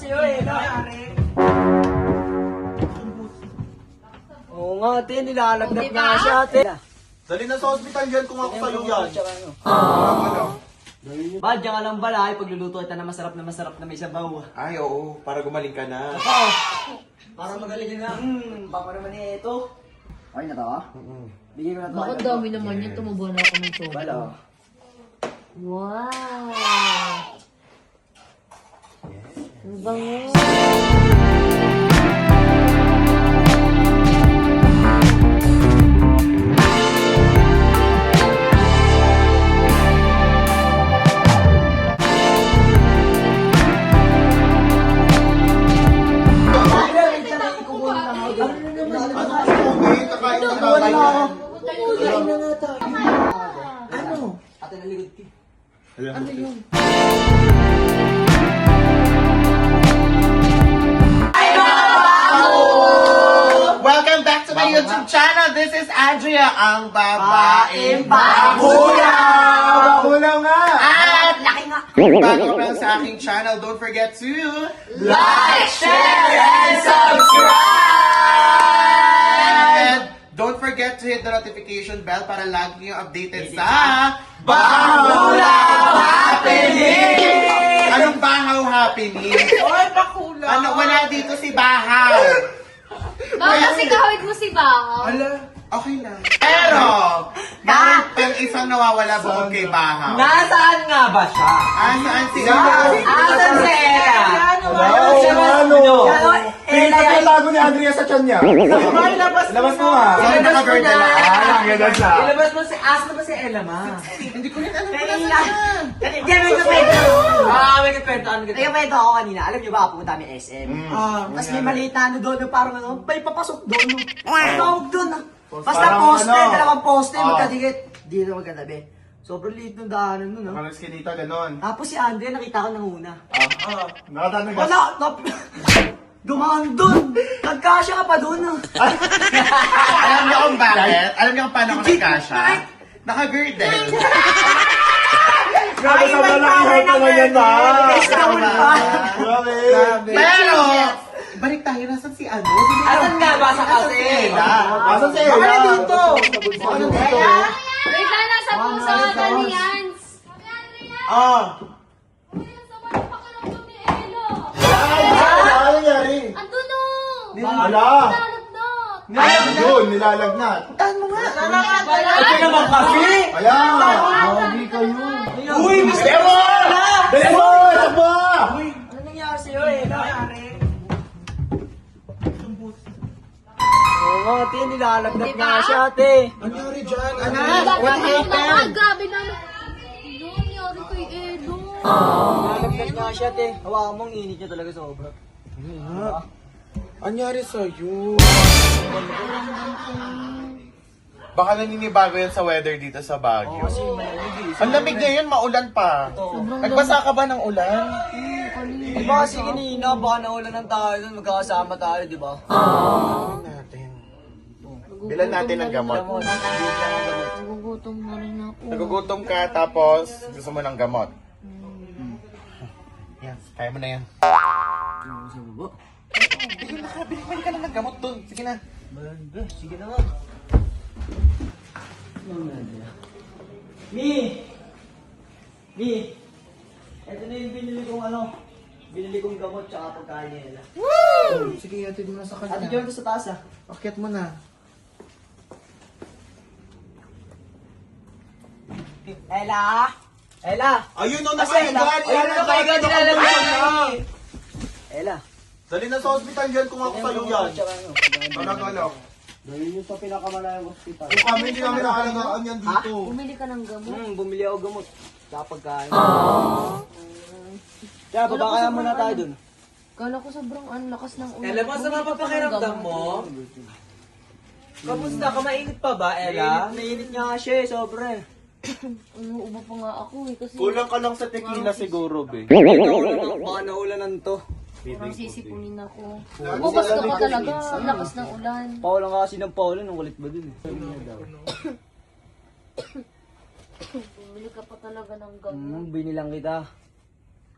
sa'yo eh. Oo nga, ate. Nilalagnat nga siya, ate. Dali na sa hospital yan kung ako sa'yo yan. Ba, diyan ka lang bala. Pagluluto kita na masarap na may sabaw. Ay, oo. Para gumaling ka na. Oo. Para magaling ka na. Baka naman eh, ito. Okay na to, ha? Bigyan ko na to. Bakit dami naman yan? Tumubo na ako ng soba. Bala. Wow! Ang bango. Kakain ng tatay yan. Ano? Ate, naligod ka. Ano yun? Welcome back to my YouTube channel. This is Andrea, ang babaeng bakulaw. Bakulaw nga. At Laki nga. bago ka lang sa aking channel, don't forget to like, share, and subscribe. And don't forget to hit the notification bell para lagi yung updated sa Bakulaw Happening! Anong Bahaw Happening? Oy, bakula. Ano, wala dito si Bahaw. Bakit kasi kahawig mo si Bao? Okay lang. Pero, meron pang isang nawawala bukod kay Bahaw. Nasaan nga ba siya? Saan si Asan si Ella? Pinagkatago ni Andrea sa tiyan niya. Labas mo nga. Saan naka-bird na lang? Ganun siya. Ilabas mo si Asa ba si Ella, ma? Hindi ko rin alam kung Kanina. nasaan. Diyan may kwento. May kwento. May kwento ako kanina. Alam niyo ba, pumunta kami SM. Tapos may maliit na ano doon, parang ano, may papasok doon. Tawag doon. Basta Parang poste, ano? dalawang poste, magkadikit. Di na magkatabi. Sobrang liit ng daanan nun, no? Nakalas kinita, ganon. Tapos si Andre, nakita ko nanguna. Nakatanog ka. Wala! Dumaan doon! Nagkasya ka pa doon, no? Alam niyo kung bakit? Alam niyo kung paano ako nagkasya? Naka-girdle. Grabe sa malaki heart naman yan, ba? Grabe. Pero, balik tayo, nasan si ano? Asan nga ba sa kasi? Asan si Ella? Baka dito. Ano dito? Wait lang, nasa puso ka ni Hans. Ano nangyari? Andun o! Ala! Yun, nilalagnat. Ito naman kasi! Ayan! Grabe kayo. Uy! Mr. Dali mo! Takbo! Ano nangyari sa'yo, Ella? Oo nga, ate. Nilalagnat nga siya, ate. Nangyari dyan? Grabe naman. Ano nangyari kay Edo? Nilalagnat nga siya, ate. Hawakan mo, ang init niya talaga sobra. Anyari sa'yo? Baka naninibago yan sa weather dito sa Baguio. Kasi malamig eh. Ang lamig ngayon, maulan pa. Nagbasa ka ba ng ulan? Di ba kasi kanina, baka naulanan tayo doon, magkakasama tayo, di ba? Natin. Bilan natin ang gamot. Nagugutom na rin ako. Nagugutom ka, tapos gusto mo ng gamot. Yan, kaya mo na yan. Sige na ka, bili ka na ng gamot dun. Sige na. Sige na nga. Mi! Ito na yung binili kong gamot tsaka pagkain nila. Sige, atid mo na sa Ate Jordan sa taas ah. Akyat mo na. Ella! Ayun o, Kasi Ella! Ayun na kayo ka nilalagay na! Ella! Dali na sa hospital yan kung ako sa'yo yan. Anak-anak. Dali nyo sa pinakamalayang hospital. Kung kami hindi namin nakalagaan yan dito. Bumili ka ng gamot. Bumili ako gamot. Tsaka pagkain. Kaya baba kaya muna tayo dun. Kala ko sobrang ang lakas ng ulan. Ella, mas Bumili ka pa ng mapapakiramdam gamot. mo? Kamusta ka? Mainit pa ba, Ella? Mainit nga siya eh, sobra eh. Umuubo pa nga ako eh. Kasi Kulang ka lang sa tequila siguro, be. Baka naulanan to. parang sisipunin ako. Bubas ka pa talaga. Ang lakas ng ulan. Paulan ka kasi ng paulan, ang kulit ba dun eh. Bumili ka pa talaga ng gamot. Binilang kita.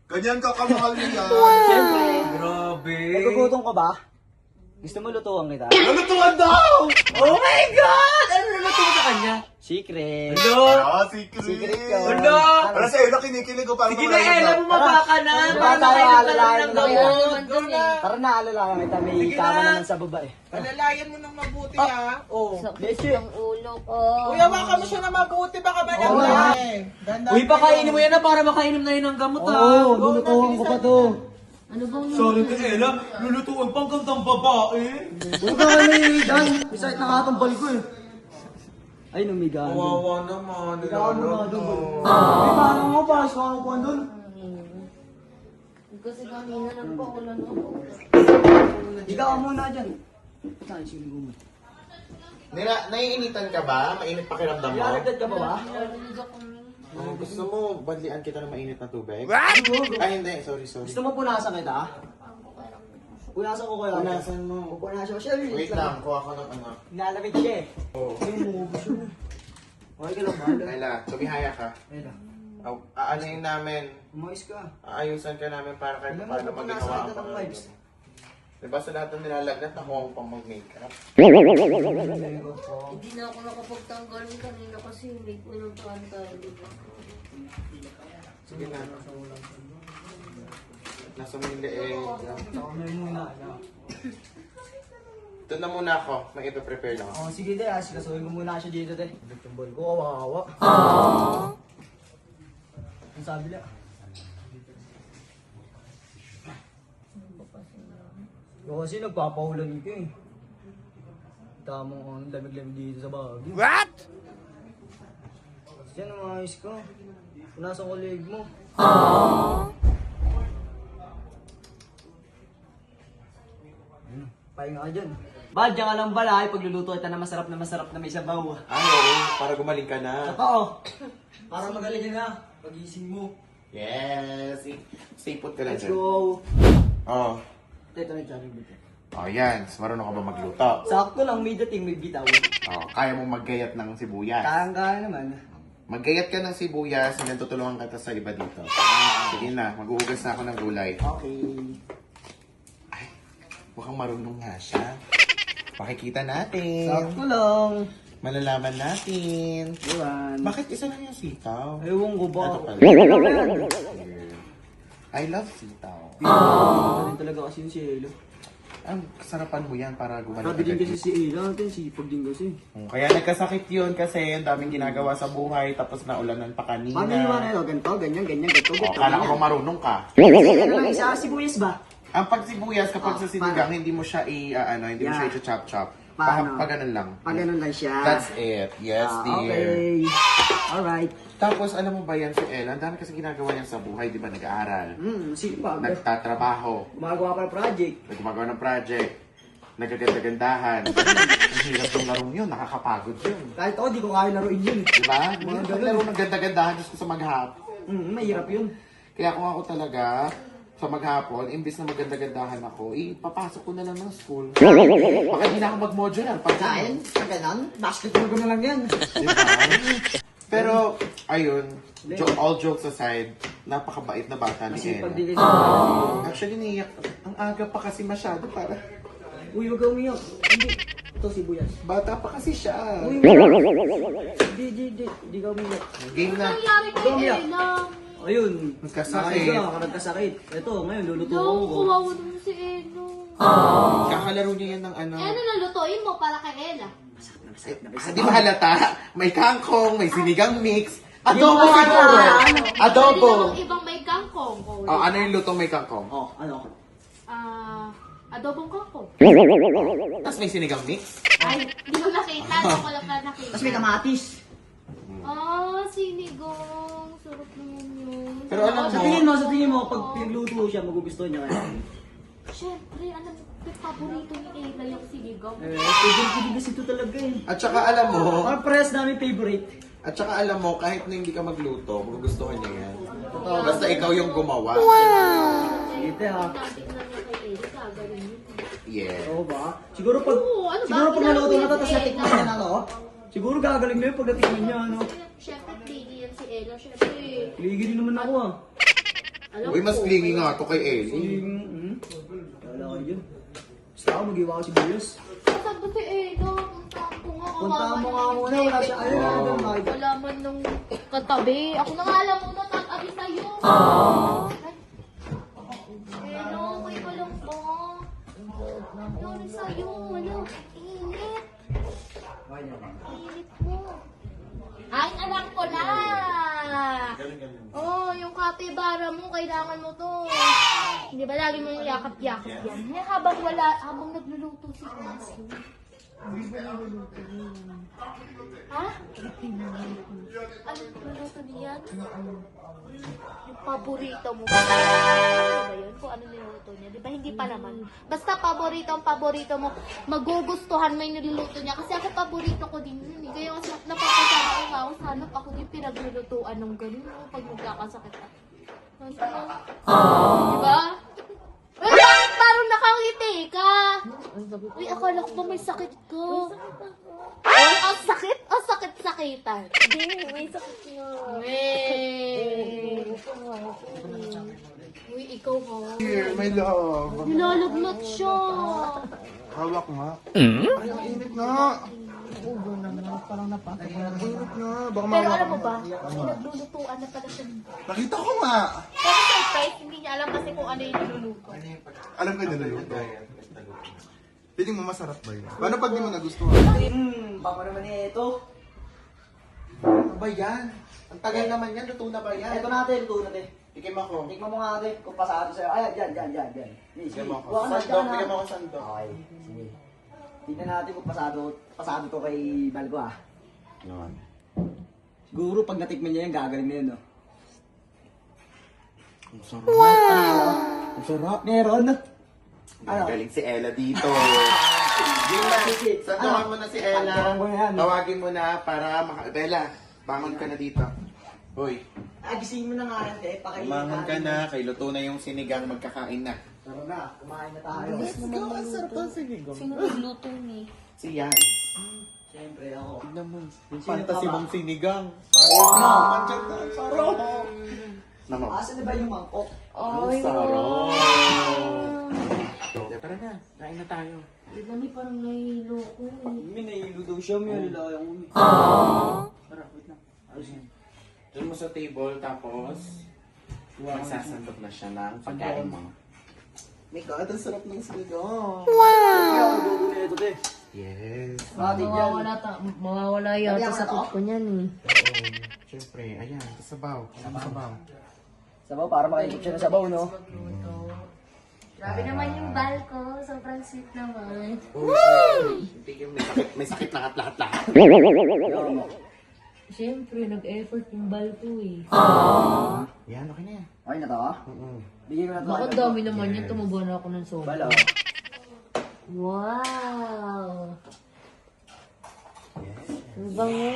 Ganyan ka kamahal niya. Siyempre, Gugutom ka ba? Gusto mo lutuan kita? Lulutuan daw! Oh my God! Ano naluto mo sa kanya? Secret. Hello? Ah, secret. Secret ko. Hello? Para sa Ella, kinikilig ko para Sige na, Ella, bumaba ka na. Tara. Para Tara, makainom ka alalayan lang ng mo na Kaya gamot. naman dun eh. Tara na, alalayan kita. May Sige kama na. naman sa baba eh. Alalayan mo ng mabuti ha. Oh. Sakit ng ulo ko. Kuya, baka mo siya na mabuti. Baka ba Oo. Ganda. Uy, pakainin mo yan na para makainom na yun ng gamot ha. Oo, lulutuan ko pa to. Ano bang Sorry ka, Ella. Lulutuin pang gandang babae. Huwag ka kami Dan. Isa nakatambal ko eh. Ay, numigaan. Wawa naman. Ay, paano mo pa? Saan ko doon? Kasi kanina nagpaulan ako. Ikaw ka muna dyan. Saan sinigo mo? Naiinitan ka ba? Mainit pakiramdam mo? Ilalagdad ka pa ba? Narinig ako ng... Oh, gusto mo badlian kita ng mainit na tubig? Ay, hindi. Sorry. Gusto mo punasan kita? Punasan ko kaya. Punasan mo. Punasan ko siya. Wait lang, kuha ko ng ano. Nilalamig siya eh. Oh. Yung mubos yun. Okay ka lang, mahal. Ayla, tumihaya ka. Ayun lang. Aanayin namin. Umayos ka. Aayusan ka namin para kahit Alam mo, paano pupunasan maginawa kita ang ng vibes. Diba sa lahat ng nilalagnat, ako ang pang mag-makeup. Hindi na ako nakapagtanggal kanina kasi may pinuntahan tayo, di ba? Sige na. Nasa may leeg. Ako na yun muna. Doon na muna ako. May ipa-prepare lang ako. Oh, sige de, kasuhin ko muna siya dito de. Tumbol ko, kawawa. Ang sabi na. Yo, kasi nagpapahulan ko eh. Tamang lamig-lamig dito sa Baguio. What? Yan ang ayos ko. Punasan ko leg mo. Pahinga ka dyan. Bad, dyan ka lang bala ay pagluluto kita na masarap na may sabaw. Ay, oo. Para gumaling ka na. Totoo. Para magaling ka na. Pag-ising mo. Yes. Stay put ka lang Let's dyan. go. Oh. Ito na yung channel dito. Oh, yan. Marunong ka ba magluto? Sakto lang, may dating, may bitaw. Oh, kaya mo maggayat ng sibuyas. Kaya naman. Maggayat ka ng sibuyas, and then tutulungan kita sa iba dito. Sige na, maghuhugas na ako ng gulay. Okay. Ay, mukhang marunong nga siya. Pakikita natin. Sakto lang. Malalaman natin. Iwan. Bakit isa lang yung sitaw? Ewan ko ba? Ito pala. I love sitaw. Ganun talaga kasi yung si Elo. Ang sarapan mo yan para gumaling Sabi din agad kasi yun. si Elo, natin sipag din kasi. Kaya nagkasakit yun kasi ang daming ginagawa sa buhay tapos naulanan pa kanina. Paano yung Elo? Ganito, ganyan, ganito, Oh, kala ko ba marunong ka? Ano lang, isa sibuyas ba? Ang pagsibuyas kapag sa sinigang, paano? hindi mo siya hindi mo siya i-chop-chop. Paano? Pa ganun lang. Pag ganun lang siya. That's it. Yes, dear. Okay. Alright. Tapos, alam mo ba yan si Ella? Ang dami kasi ginagawa niya sa buhay, di ba? Nag-aaral. Sipag. Nagtatrabaho. Gumagawa pa ng project. Gumagawa ng project. Nagaganda-gandahan. Ang hirap ng larong yun. Nakakapagod yun. Kahit ako, di ko kaya laruin yun. Di ba? Hindi Mga ko ganun. laro ng ganda-gandahan just ko sa maghap. Mahirap yun. Kaya kung ako talaga, sa maghapon, imbis na maganda-gandahan ako, papasok ko na lang ng school. Baka di na ako mag-modular. Kain? Pag ganun? Basketball ko na lang yan. Diba? Pero, ayun, all jokes aside, napakabait na bata ni Masipag Ella. din kasi. Actually, niyak. Ang aga pa kasi masyado para. Uy, huwag ka umiyak. Hindi. Ito sibuyas. Bata pa kasi siya. Uy, di ka umiyak. Game na. Nangyari kay Umiyak. Ella. Ayun. Nagkasakit. Nagkasakit. Ito, ngayon, luluto No, ko. kuwawa naman si Ella. Kakalaro niya yan ng ano. Eh, ano nalutuin mo para kay Ella? Di ba halata? May kangkong, may sinigang mix. Yung Adobo mga siguro. ano, Adobo. Pwede namang ibang may kangkong. Oh, ano yung lutong may kangkong? Oh, ano? Adobong kangkong. Tapos may sinigang mix. Ay, hindi ko nakita. Hindi ko lang nakita. Tapos may kamatis. Sinigong. Sarap naman yun. Pero alam mo, Sa tingin mo, pag pinagluto siya, magugustuhan niya kaya. Siyempre, alam mo, paborito ni Ella yung sinigang. Favorite ko din kasi ito talaga eh. at saka alam mo, Parang parehas namin favorite. at saka alam mo, kahit na hindi ka magluto, magugustuhan niya yan. Basta ikaw yung gumawa. Sige ha. Natignan niya kay Ella, gagaling yun. Yeah. Oo ba? Siguro pag, Oo, ano ba? siguro pag naluto na ito, tapos Pinalo natikman niya na to, siguro gagaling na yun pag natikman niya, ano. Siyempre, clingy yan si Ella. Siyempre, Ligi din naman ako ah. alam Uy, mas ko, clingy nga to kay Ellie. Kala ko yun. mag-iwa ko si Bios. Sabi ko puntahan ko nga. Puntahan mo nga muna, wala siya. Ayun na, ayun na. Wala man nung katabi. Ako na nga alam muna tatabi sa'yo. Hello, okay ka lang ba? Ano sa'yo? Wala. Init. Init mo. Ay, alam ko na! Oh, yung kapibara mo, kailangan mo to. Hindi ba lagi mong yakap-yakap yan? Habang nagluluto si Kaso. Ano ba niluluto niya? Ha? Ano niluluto niya? Yung paborito mo. Ano ba yun? Kung ano niluluto niya. Di ba hindi pa naman? Basta paborito mo. Magugustuhan mo yung niluluto niya. Kasi ako paborito ko din yun eh. Kaya mas napapasama ko nga ako. Hanap ako din pinaglulutuan ng ganun. Pag nagkakasakit ako. Di ba? Uy, bakit parang nakangiti ka? Uy, akala ko ba may sakit ka? Uy, ang sakit? Ang sakit-sakitan? Hindi, may sakit nga. Uy, ikaw ha? Here, my love. Nilalagnat siya. Hawak nga. Ay, ang init na. Parang napatay. Ang init na. Baka Pero mawak alam mo na. ba, naglulutuan na pala siya. Nakita ko nga. Pero surprise, hindi niya alam kasi kung ano yung niluluto. Alam ko yung niluluto. Piling mo masarap ba yun? Paano pag di mo nagustuhan? Baka naman ito. Ano ba yan? Ang tagal naman yan, luto na ba yan? Ito natin, luto natin. Tikim ako. Tikman mo nga natin kung pasado sa'yo. Ayan, dyan. Tikim ako. Huwag ka na, Sandok, dyan na. tikim ako sandok. Okay, sige. Tignan natin kung pasado to kay Balgo ah. Naman. Siguro pag natikman niya yan, gagaling na yun, no? Ang sarap. Wow! Ang sarap. Meron. Ano? Galing si Ella dito. Sige. Sandukan mo na si Ella. Sandukan mo na yan. Tawagin mo na para Bella, bangon ka na dito. Hoy, Gising mo na nga yan, te. Pakainin bangon ka natin. na. Kay luto na yung sinigang, magkakain na. Tara na, kumain na tayo. Ang sarap ang sinigang. Sino nagluto ni? Si Yan. Siyempre ako. Tignan mo. Yung Sino fantasy pa ba? mong sinigang. Sarap. Sarap. Naman. Asan na ba yung mangkok? Ang Ay, sarap. Tara na, kain na tayo. Dami parang nahihilo ko. May nahilo daw siya, may nalaya ko. Tara, wait lang. Ayos yan. Doon mo sa table, tapos magsasandok na siya ng pagkain mo. My God, ang sarap ng sinigang. Kaya ako dugo na ito, te. Yes. Matik yan. Mawawala yata sa sakit ko niyan eh. Oo. Siyempre, ayan, sabaw. Sabaw. Sabaw, para makaikot siya ng sabaw, no? Grabe naman yung bal ko. Sobrang sweet naman. May sakit lahat-lahat. Siyempre, nag-effort yung bal ko eh. Yan, okay na yan. Okay na to, ah? Bigyan ko na to. Bakit dami naman yan? Tumubo na ako ng soba. Bala. Wow! Ang bango.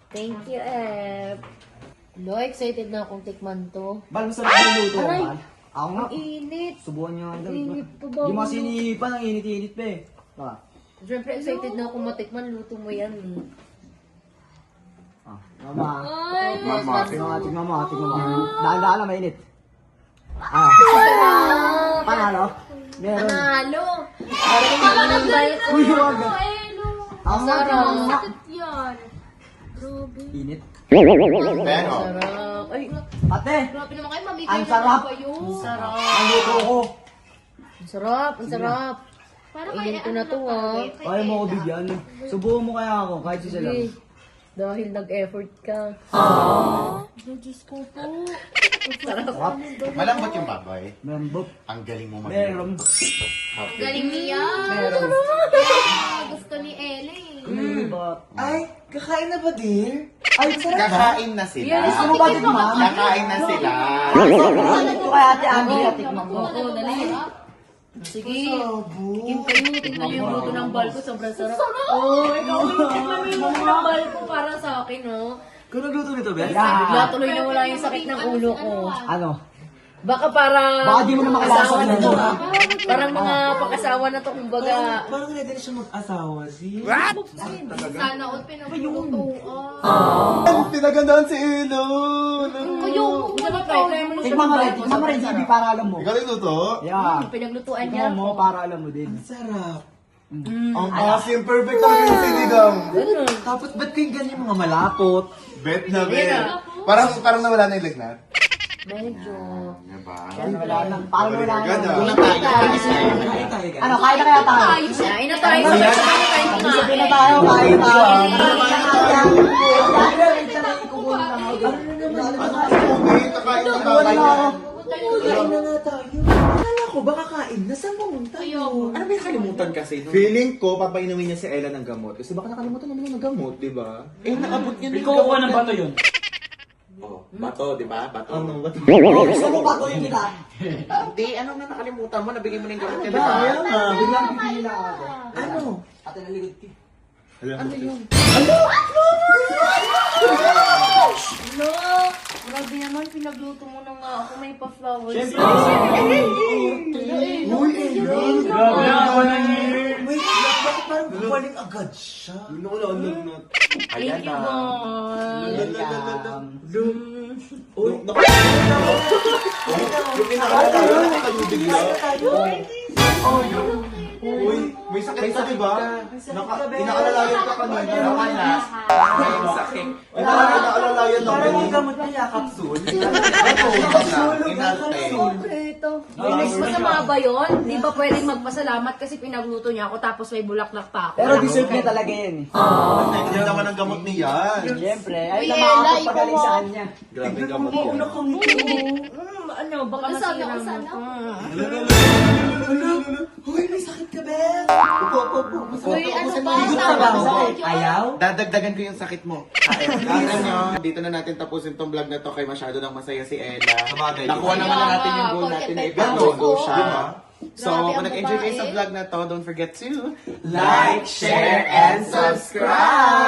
Thank you, Ep. Lo, excited na akong tikman to. Bal, masarap yung luto, Aray! man. Ako nga. Ang init! Subuhan niyo ang Init pa ba? Yung mga sinipan, ang init-init pa eh. Ah. Siyempre, excited na akong matikman. Luto mo yan eh. Mama. Ay, Mama. Tingnan mo. Daan-daan na mainit. Ah. Panalo? Meron. Panalo! Ang bal ko. Uy, huwag. Ang sarap. Sakit yan. Grabe. Init. Pero, Sarap. Ay, Ate, grabe naman kayo. Mamigay Ang na sarap. ba kayo? Ang sarap. ang luto ko. Ang sarap. Ang sarap. Kainin ko na to ah. Kaya mo ako bigyan. Subuhan mo kaya ako, kahit isa lang. Sige. Dahil nag-effort ka. Diyos ko po. Sarap. malambot yung baboy. Meron. Ang galing mo Meron. Happy. Galing niya. Meron. Gusto ni Ellie. Diba? Ay, kakain na ba, dear? Ay, sarap. Kakain na sila. Ano ba tikman? Kakain na sila. Ito kaya ate Andrea, tikman mo. Oo, dali. Sige. Tingnan niyo yung luto ng bal ko. Sobrang sarap. Oo, ikaw tingnan mo yung luto ng bal ko para sa akin, no? Kung nagluto nito, Ben? Bigla tuloy na wala yung sakit ng ulo ko. Ano? Baka parang Baka di mo na makilala sa asawa na to. kanila. Parang mga pag-asawa na to, kumbaga. Parang ready na siya mag-asawa, sis. Sana all pinaglutuan. Pinagandaan si Elo. Kayo, Tignan mo rin, Zibi, para alam mo. Ikaw nagluto? Yeah. Pinaglutuan niya. Tignan mo, para alam mo din. Sarap. Ang asim, perfect talaga yung sinigang. Tapos ba't kayong ganyan mga malapot? Bet na bet. Parang nawala na yung lagnat. Medyo. Diba? Parang wala na. Una tayo. Kain tayo, guys. Ano, kain na kaya tayo? Kain na tayo. Kain na tayo. Sabi na tayo, kain tayo. Okay, kakain na tayo. Kain na nga tayo. Akala ko baka kain na. Saan pumunta yun? Ano ba yung kalimutan kasi? Feeling ko, papainumin niya si Ella ng gamot. Kasi baka nakalimutan naman ng gamot, di ba? Eh, naabot niya Ikaw kuha ng bato yun. Oh, bato, di ba? Bato. Ano ba? Gusto mo ba tuloy kita? Hindi, ano na nakalimutan mo? Nabigay mo na yung gamot niya, di Diba? ba? Kaya nga, biglang Pipila ako. Ano? Ate naligod ko. Ano yun? No! Grabe naman, pinagluto mo na nga ako. May pa-flowers. Uy, Ella. Grabe ako na yun. Wait, bakit parang gumaling agad siya? Yun ako lagnat. Thank you, guys. Uy, Yung pinakala tayo, nakatayo bigla. Uy, may sakit ka, di ba? Inaalalayan ka kanina. Nawala. Yung sakit. Inaalalayan ako. parang yung gamot niya, capsule. Inarte. Ito. Masama ba yun? Di ba pwedeng magpasalamat kasi pinagluto niya ako tapos may bulaklak pa ako? Pero deserve niya talaga yun. Hindi naman ang gamot niya. Siyempre, ay Uy, na Ella, makakapagaling ikaw sa mo. kanya. Grabe yung gamot Oo, niya. nakangiti. Ano, baka Sana, masira sana. mo. Uy, may sakit ka, Bel. Uy, ano ba? Ka ba? Ayaw? Dadagdagan ko yung sakit mo. Tingnan nyo. Dito na natin tapusin tong vlog na to kay masyado nang masaya si Ella. Sabagay. Nakuha naman na natin yung goal natin na i-go siya. Diba? So, Grabe kung ang nag-enjoy kayo sa babae. vlog na to, don't forget to Like, share, and subscribe!